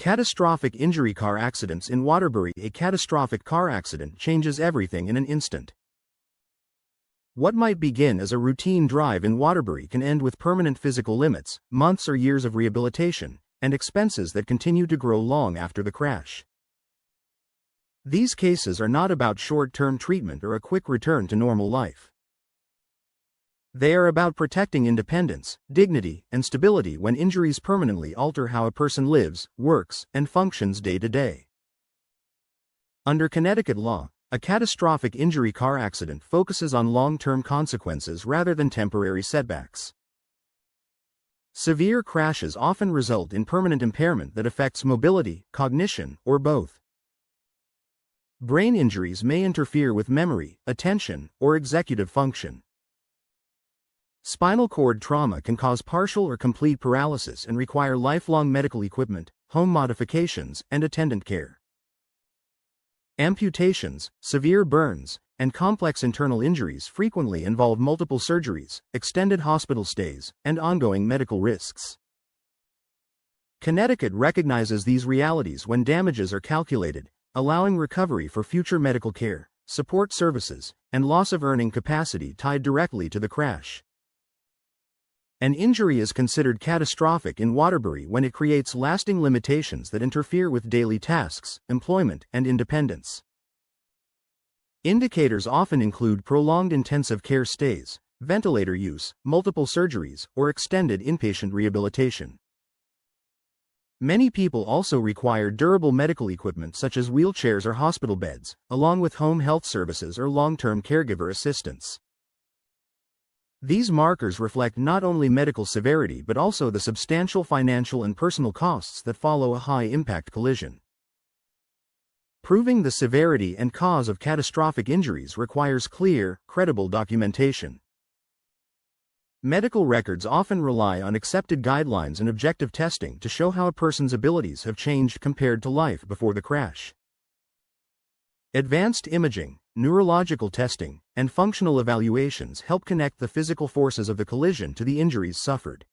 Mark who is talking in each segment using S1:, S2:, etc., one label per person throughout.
S1: Catastrophic injury car accidents in Waterbury. A catastrophic car accident changes everything in an instant. What might begin as a routine drive in Waterbury can end with permanent physical limits, months or years of rehabilitation, and expenses that continue to grow long after the crash. These cases are not about short-term treatment or a quick return to normal life. They are about protecting independence, dignity, and stability when injuries permanently alter how a person lives, works, and functions day to day. Under Connecticut law, a catastrophic injury car accident focuses on long-term consequences rather than temporary setbacks. Severe crashes often result in permanent impairment that affects mobility, cognition, or both. Brain injuries may interfere with memory, attention, or executive function. Spinal cord trauma can cause partial or complete paralysis and require lifelong medical equipment, home modifications, and attendant care. Amputations, severe burns, and complex internal injuries frequently involve multiple surgeries, extended hospital stays, and ongoing medical risks. Connecticut recognizes these realities when damages are calculated, allowing recovery for future medical care, support services, and loss of earning capacity tied directly to the crash. An injury is considered catastrophic in Waterbury when it creates lasting limitations that interfere with daily tasks, employment, and independence. Indicators often include prolonged intensive care stays, ventilator use, multiple surgeries, or extended inpatient rehabilitation. Many people also require durable medical equipment such as wheelchairs or hospital beds, along with home health services or long-term caregiver assistance. These markers reflect not only medical severity but also the substantial financial and personal costs that follow a high-impact collision. Proving the severity and cause of catastrophic injuries requires clear, credible documentation. Medical records often rely on accepted guidelines and objective testing to show how a person's abilities have changed compared to life before the crash. Advanced imaging, neurological testing, and functional evaluations help connect the physical forces of the collision to the injuries suffered.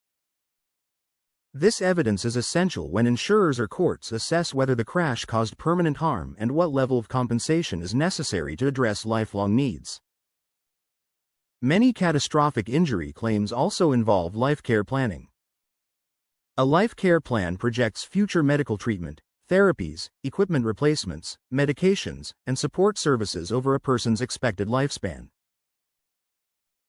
S1: This evidence is essential when insurers or courts assess whether the crash caused permanent harm and what level of compensation is necessary to address lifelong needs. Many catastrophic injury claims also involve life care planning. A life care plan projects future medical treatment, therapies, equipment replacements, medications, and support services over a person's expected lifespan.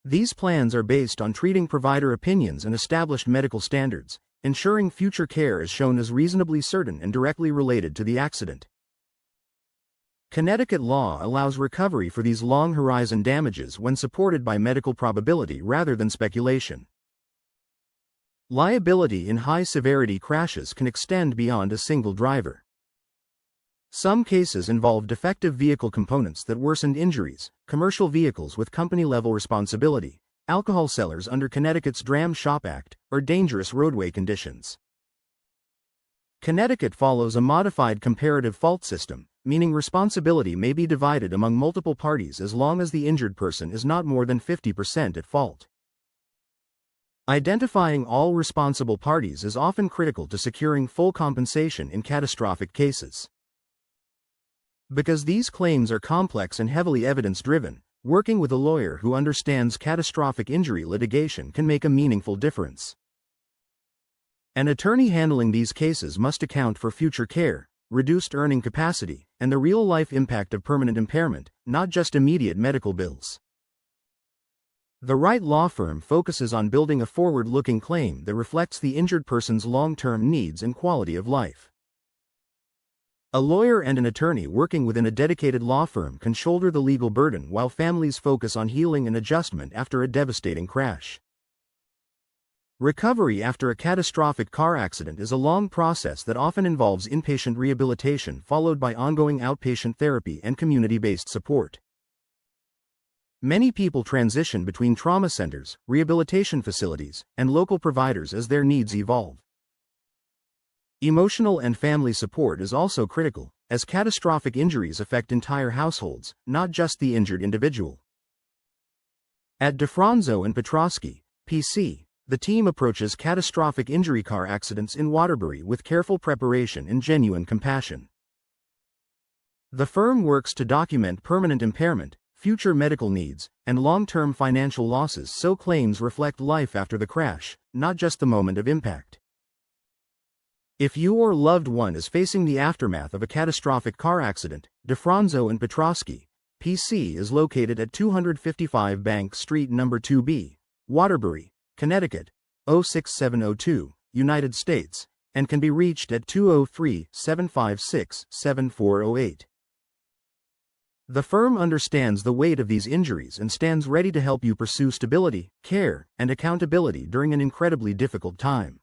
S1: These plans are based on treating provider opinions and established medical standards, ensuring future care is shown as reasonably certain and directly related to the accident. Connecticut law allows recovery for these long-horizon damages when supported by medical probability rather than speculation. Liability in high-severity crashes can extend beyond a single driver. Some cases involve defective vehicle components that worsened injuries, commercial vehicles with company-level responsibility, alcohol sellers under Connecticut's Dram Shop Act, or dangerous roadway conditions. Connecticut follows a modified comparative fault system, meaning responsibility may be divided among multiple parties as long as the injured person is not more than 50% at fault. Identifying all responsible parties is often critical to securing full compensation in catastrophic cases. Because these claims are complex and heavily evidence-driven, working with a lawyer who understands catastrophic injury litigation can make a meaningful difference. An attorney handling these cases must account for future care, reduced earning capacity, and the real-life impact of permanent impairment, not just immediate medical bills. The right law firm focuses on building a forward-looking claim that reflects the injured person's long-term needs and quality of life. A lawyer and an attorney working within a dedicated law firm can shoulder the legal burden while families focus on healing and adjustment after a devastating crash. Recovery after a catastrophic car accident is a long process that often involves inpatient rehabilitation followed by ongoing outpatient therapy and community-based support. Many people transition between trauma centers, rehabilitation facilities, and local providers as their needs evolve. Emotional and family support is also critical, as catastrophic injuries affect entire households, not just the injured individual. At DeFronzo Petroskey, PC, the team approaches catastrophic injury car accidents in Waterbury with careful preparation and genuine compassion. The firm works to document permanent impairment, future medical needs, and long-term financial losses so claims reflect life after the crash, not just the moment of impact. If you or loved one is facing the aftermath of a catastrophic car accident, DeFronzo Petroskey, PC is located at 255 Bank Street No. 2B, Waterbury, Connecticut, 06702, United States, and can be reached at 203-756-7408. The firm understands the weight of these injuries and stands ready to help you pursue stability, care, and accountability during an incredibly difficult time.